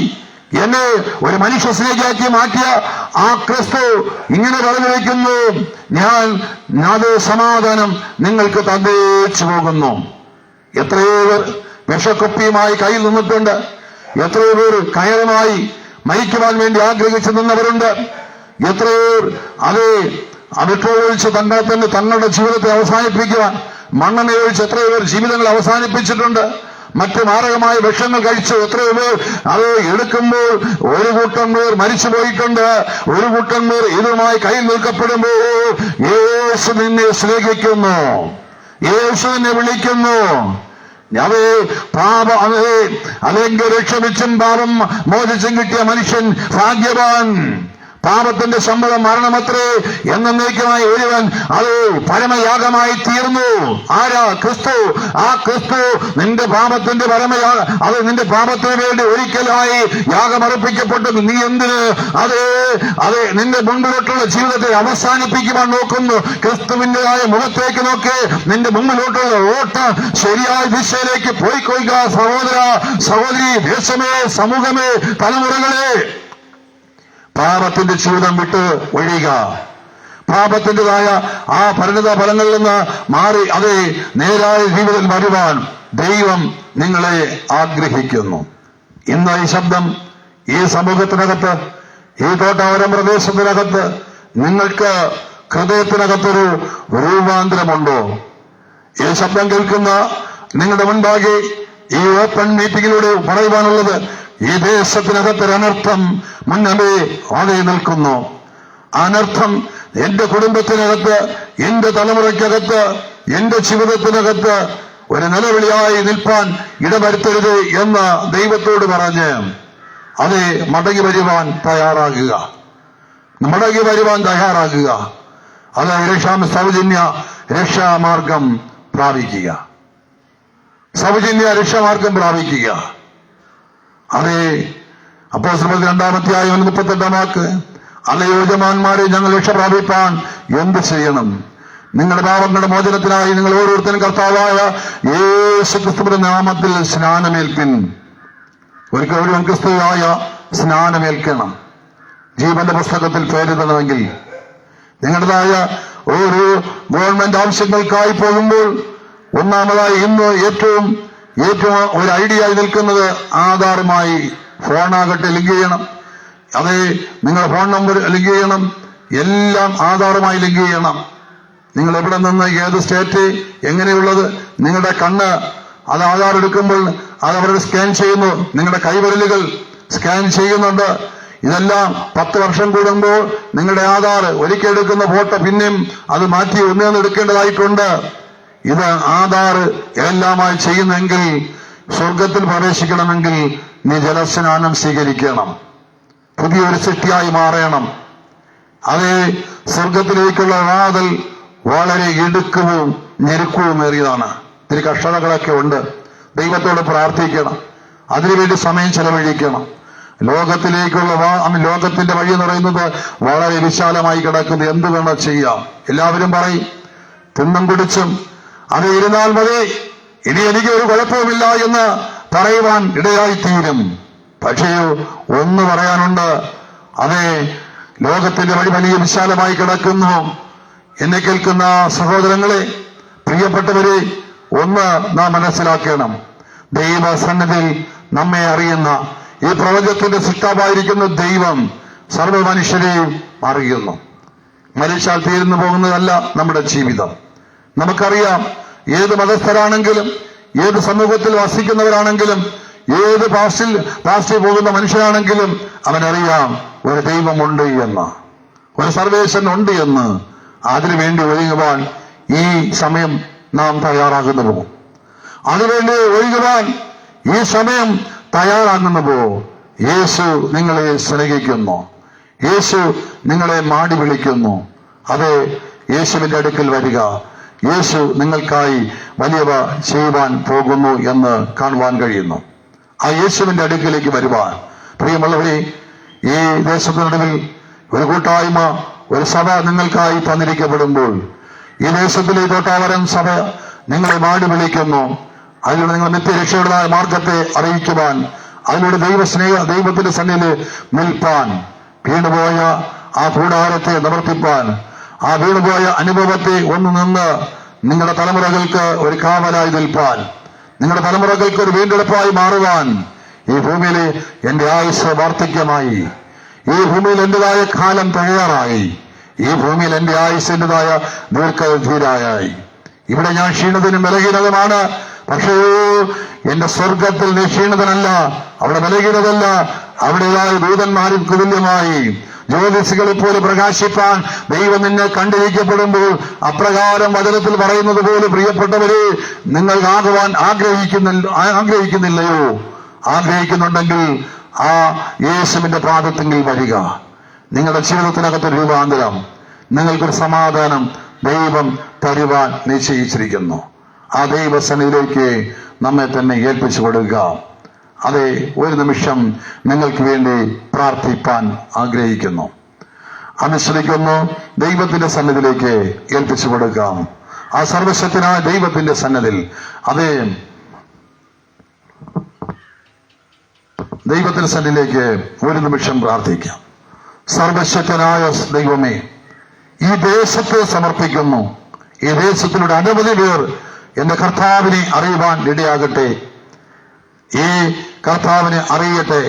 എന്നെ ഒരു മനുഷ്യ സ്നേഹിയാക്കി മാറ്റിയ ആ ക്രിസ്തു ഇങ്ങനെ പറഞ്ഞു വയ്ക്കുന്നു, ഞാൻ അത് സമാധാനം നിങ്ങൾക്ക് തന്നേച്ചു പോകുന്നു. എത്രയോ പേർ വിഷക്കുപ്പിയുമായി കയ്യിൽ നിന്നിട്ടുണ്ട്. എത്രയോ പേർ കയറുമായി മരിക്കുവാൻ വേണ്ടി ആഗ്രഹിച്ചു നിന്നവരുണ്ട്. എത്രയോ അത് ഒഴിച്ച് തങ്ങളുടെ ജീവിതത്തെ അവസാനിപ്പിക്കുവാൻ മണ്ണെണ്ണയൊഴിച്ച് എത്രയോ പേർ ജീവിതങ്ങൾ അവസാനിപ്പിച്ചിട്ടുണ്ട്. മറ്റ് മാരകമായ വിഷങ്ങൾ കഴിച്ചു എത്രയോ പേർ അത് എടുക്കുമ്പോൾ ഒരു കൂട്ടം പേർ മരിച്ചു പോയിട്ടുണ്ട്. ഒരു കൂട്ടം പേർ ഇതുമായി കയ്യിൽ നിൽക്കപ്പെടുമ്പോൾ യേശു നിന്നെ സ്നേഹിക്കുന്നു, യേശു നിന്നെ വിളിക്കുന്നു. അല്ലെങ്കിൽ രക്ഷമിച്ചും പാപം മോചിച്ചും കിട്ടിയ മനുഷ്യൻ ഭാഗ്യവാൻ. പാപത്തിന്റെ ശമ്പളം മരണമത്രേ എന്നേക്കുമായി ഒരുവൻ അത് പരമയാഗമായി തീർന്നു. ആരാ? ക്രിസ്തു. ആ ക്രിസ്തു നിന്റെ പാപത്തിന്റെ അത് നിന്റെ പാപത്തിന് വേണ്ടി ഒരിക്കലായി യാഗമർപ്പിക്കപ്പെട്ടു. നീ എന്തിന് അത് നിന്റെ മുൻപിലോട്ടുള്ള ജീവിതത്തെ അവസാനിപ്പിക്കുവാൻ നോക്കുന്നു? ക്രിസ്തുവിന്റെതായ മുഖത്തേക്ക് നോക്കി നിന്റെ മുമ്പിലോട്ടുള്ള ഓട്ടം ശരിയായ ദിശയിലേക്ക് പോയിക്കൊള്ളുക. സഹോദര സഹോദരി, ദേശമേ, സമൂഹമേ, തലമുറകളെ, പാപത്തിന്റെ ജീവിതം വിട്ട് ഒഴിയുക. പാപത്തിൻ്റെതായ ആ പരിണിത ഫലങ്ങളിൽ നിന്ന് മാറി നേരായ ജീവിതത്തിൽ വരുവാൻ ദൈവം നിങ്ങളെ ആഗ്രഹിക്കുന്നു. ഇന്ന് ഈ ശബ്ദം ഈ സമൂഹത്തിനകത്ത്, ഈ തോട്ടവരം പ്രദേശത്തിനകത്ത് നിങ്ങൾക്ക് ഹൃദയത്തിനകത്തൊരു രൂപാന്തരമുണ്ടോ? ഈ ശബ്ദം കേൾക്കുന്ന നിങ്ങളുടെ മുൻപാകെ ഈ ഓപ്പൺ മീറ്റിംഗിലൂടെ പറയുവാനുള്ളത്, ഈ ദേശത്തിനകത്തൊരനർത്ഥം മുന്നമേ നിൽക്കുന്നു. അനർത്ഥം എന്റെ കുടുംബത്തിനകത്ത്, എന്റെ തലമുറയ്ക്കകത്ത്, എന്റെ ജീവിതത്തിനകത്ത് ഒരു നിലവിളിയായി നിൽപ്പാൻ ഇടവരുത്തരുത് എന്ന് ദൈവത്തോട് പറഞ്ഞ് മടങ്ങി വരുവാൻ തയ്യാറാകുക. സൗജന്യ രക്ഷാമാർഗം പ്രാപിക്കുക. അപ്പോസ്തലർ 2-ാം 38 യോജമാന്മാരെ ഞങ്ങൾ രക്ഷ പ്രാപിപ്പാൻ എന്ത് ചെയ്യണം? നിങ്ങളുടെ പാപങ്ങളുടെ മോചനത്തിനായി നിങ്ങൾ ഓരോരുത്തരും കർത്താവായ യേശു ക്രിസ്തുവിന്റെ നാമത്തിൽ സ്നാനമേൽപ്പിൻ. ഒരിക്കലും ക്രിസ്തുവായ സ്നാനമേൽക്കണം. ജീവന്റെ പുസ്തകത്തിൽ പേരെഴുതണമെങ്കിൽ നിങ്ങളുടേതായ ഓരോ ഗവൺമെന്റ് ആവശ്യങ്ങൾക്കായി പോകുമ്പോൾ ഒന്നാമതായി ഇന്ന് ഏറ്റവും ഒരു ഐഡിയായി നിൽക്കുന്നത് ആധാറുമായി ഫോണാകട്ടെ ലിങ്ക് ചെയ്യണം. നിങ്ങളുടെ ഫോൺ നമ്പർ ലിങ്ക് ചെയ്യണം. എല്ലാം ആധാറുമായി ലിങ്ക് ചെയ്യണം. നിങ്ങൾ എവിടെ നിന്ന്, ഏത് സ്റ്റേറ്റ്, എങ്ങനെയുള്ളത്, നിങ്ങളുടെ കണ്ണ് ആധാർ എടുക്കുമ്പോൾ അവരുടെ സ്കാൻ ചെയ്യുന്നു. നിങ്ങളുടെ കൈവിരലുകൾ സ്കാൻ ചെയ്യുന്നുണ്ട്. ഇതെല്ലാം 10 വർഷം കൂടുമ്പോൾ നിങ്ങളുടെ ആധാർ ഒരിക്കൽ എടുക്കുന്ന ഫോട്ടോ പിന്നെയും അത് മാറ്റി ഒന്നേന്ന് എടുക്കേണ്ടതായിട്ടുണ്ട്. ഇത് ആധാർ എല്ലാമായി ചെയ്യുന്നെങ്കിൽ സ്വർഗത്തിൽ പ്രവേശിക്കണമെങ്കിൽ നീ ജലസ്നാനം സ്വീകരിക്കണം. പുതിയൊരു സൃഷ്ടിയായി മാറണം. സ്വർഗത്തിലേക്കുള്ള വാതിൽ വളരെ ഇടുക്കവും ഞെരുക്കവുമേറിയതാണ്. ഇതിന് കഷ്ടതകളൊക്കെ ഉണ്ട്. ദൈവത്തോട് പ്രാർത്ഥിക്കണം. അതിനുവേണ്ടി സമയം ചെലവഴിക്കണം. ലോകത്തിലേക്കുള്ള ലോകത്തിന്റെ വഴി എന്ന് പറയുന്നത് വളരെ വിശാലമായി കിടക്കുന്നത്. എന്ത് വേണം ചെയ്യാം. എല്ലാവരും പറയും, തിന്നും കുടിച്ചും അത് ഇരുന്നാൽ മതി, ഇനി എനിക്ക് ഒരു കുഴപ്പവുമില്ല എന്ന് പറയുവാൻ ഇടയായിത്തീരും. പക്ഷേ ഒന്ന് പറയാനുണ്ട്, അതെ, ലോകത്തിന്റെ വഴി വലിയ വിശാലമായി കിടക്കുന്നു. എന്നെ കേൾക്കുന്ന സഹോദരങ്ങളെ, പ്രിയപ്പെട്ടവരെ, ഒന്ന് നാം മനസ്സിലാക്കണം. ദൈവസന്നിധിയിൽ നമ്മെ അറിയുന്ന ഈ പ്രപഞ്ചത്തിന്റെ സൃഷ്ടാവായിരിക്കുന്ന ദൈവം സർവ്വ മനുഷ്യരെയും അറിയുന്നു. മരിച്ചാൽ തീർന്നു പോകുന്നതല്ല നമ്മുടെ ജീവിതം. നമുക്കറിയാം, ഏത് മതസ്ഥരാണെങ്കിലും, ഏത് സമൂഹത്തിൽ വസിക്കുന്നവരാണെങ്കിലും, ഏത് പാസ്റ്റിൽ പോകുന്ന മനുഷ്യരാണെങ്കിലും അവനറിയാം ഒരു ദൈവമുണ്ട് എന്ന്, ഒരു സർവേശ്വരൻ ഉണ്ട് എന്ന്. അതിനുവേണ്ടി ഒരുങ്ങുവാൻ ഈ സമയം നാം തയ്യാറാകുന്നുവോ? അതിനുവേണ്ടി ഒരുങ്ങുവാൻ ഈ സമയം തയ്യാറാകുന്നുവോ? യേശു നിങ്ങളെ സ്നേഹിക്കുന്നു. യേശു നിങ്ങളെ മാടി വിളിക്കുന്നു. അതെ, യേശുവിന്റെ അടുക്കൽ വരിക. യേശു നിങ്ങൾക്കായി വലിയവ ചെയ്യുവാൻ പോകുന്നു എന്ന് കാണുവാൻ കഴിയുന്നു. ആ യേശുവിന്റെ അടുക്കിലേക്ക് വരുവാൻ, പ്രിയമുള്ളവരെ, ഈ ദേശത്തിനടുവിൽ ഒരു കൂട്ടായ്മ, ഒരു സഭ നിങ്ങൾക്കായി തന്നിരിക്കപ്പെടുമ്പോൾ, ഈ ദേശത്തിലെ തോട്ടാവരം സഭ നിങ്ങളെ മാടി വിളിക്കുന്നു. അതിലൂടെ നിങ്ങൾ നിത്യരക്ഷയുടേതായ മാർഗത്തെ അറിയിക്കുവാൻ, അതിലൂടെ ദൈവത്തിന്റെ സന്നിധിയിൽ നിൽപ്പാൻ, വീണുപോയ ആ കൂടാരത്തെ നിവർത്തിപ്പാൻ, ആ വീണുപോയ അനുഭവത്തെ ഒന്ന് നിന്ന് നിങ്ങളുടെ തലമുറകൾക്ക് ഒരു കാവലായി നിൽപ്പാൻ, നിങ്ങളുടെ തലമുറകൾക്ക് ഒരു വീണ്ടെടുപ്പായി മാറുവാൻ, ഈ ഭൂമിയിൽ എന്റെ ആയുസ് വാർദ്ധക്യമായി, ഈ ഭൂമിയിൽ എന്റേതായ കാലം തയ്യാറായി, ഈ ഭൂമിയിൽ എന്റെ ആയുസിൻ്റെതായ ദീർഘധീരായി. ഇവിടെ ഞാൻ ക്ഷീണത്തിനും ബലഹീനതുമാണ്. പക്ഷേ എന്റെ സ്വർഗത്തിൽ നീ ക്ഷീണതനല്ല, അവിടെ ബലഹീനതല്ല, അവിടേതായ ദൂതന്മാർക്ക് തുല്യമായി ജ്യോതിഷികളെ പോലെ പ്രകാശിപ്പാൻ ദൈവം നിന്നെ കണ്ടിരിക്കപ്പെടുമ്പോൾ, അപ്രകാരം വചനത്തിൽ പറയുന്നത് പോലെ, പ്രിയപ്പെട്ടവരെ, നിങ്ങൾ ആകുവാൻ ആഗ്രഹിക്കുന്നില്ലയോ? ആഗ്രഹിക്കുന്നുണ്ടെങ്കിൽ ആ യേശുവിന്റെ പാദത്തെങ്കിൽ വരിക. നിങ്ങളുടെ ജീവിതത്തിനകത്തൊരു രൂപാന്തരം, നിങ്ങൾക്കൊരു സമാധാനം ദൈവം തരുവാൻ നിശ്ചയിച്ചിരിക്കുന്നു. ആ ദൈവസന്നിധിയിലേക്ക് നമ്മെ തന്നെ ഏൽപ്പിച്ചു കൊടുക്കുക. അതെ, ഒരു നിമിഷം നിങ്ങൾക്ക് വേണ്ടി പ്രാർത്ഥിപ്പാൻ ആഗ്രഹിക്കുന്നു, അനുസരിക്കുന്നു. ദൈവത്തിന്റെ സന്നിധിയിലേക്ക് ഏൽപ്പിച്ചു കൊടുക്കാം. ആ സർവശക്തനായ ദൈവത്തിന്റെ സന്നിധിയിൽ, അതെ, ദൈവത്തിന്റെ സന്നിധിയിലേക്ക് ഒരു നിമിഷം പ്രാർത്ഥിക്കാം. സർവശക്തനായ ദൈവമേ, ഈ ദേശത്തെ സമർപ്പിക്കുന്നു. ഈ ദേശത്തിലൂടെ അനവധി പേർ എന്റെ കർത്താവിനെ അറിയുവാൻ ഇടയാകട്ടെ. ഈ കർത്താവിനെ അറിയട്ടെ.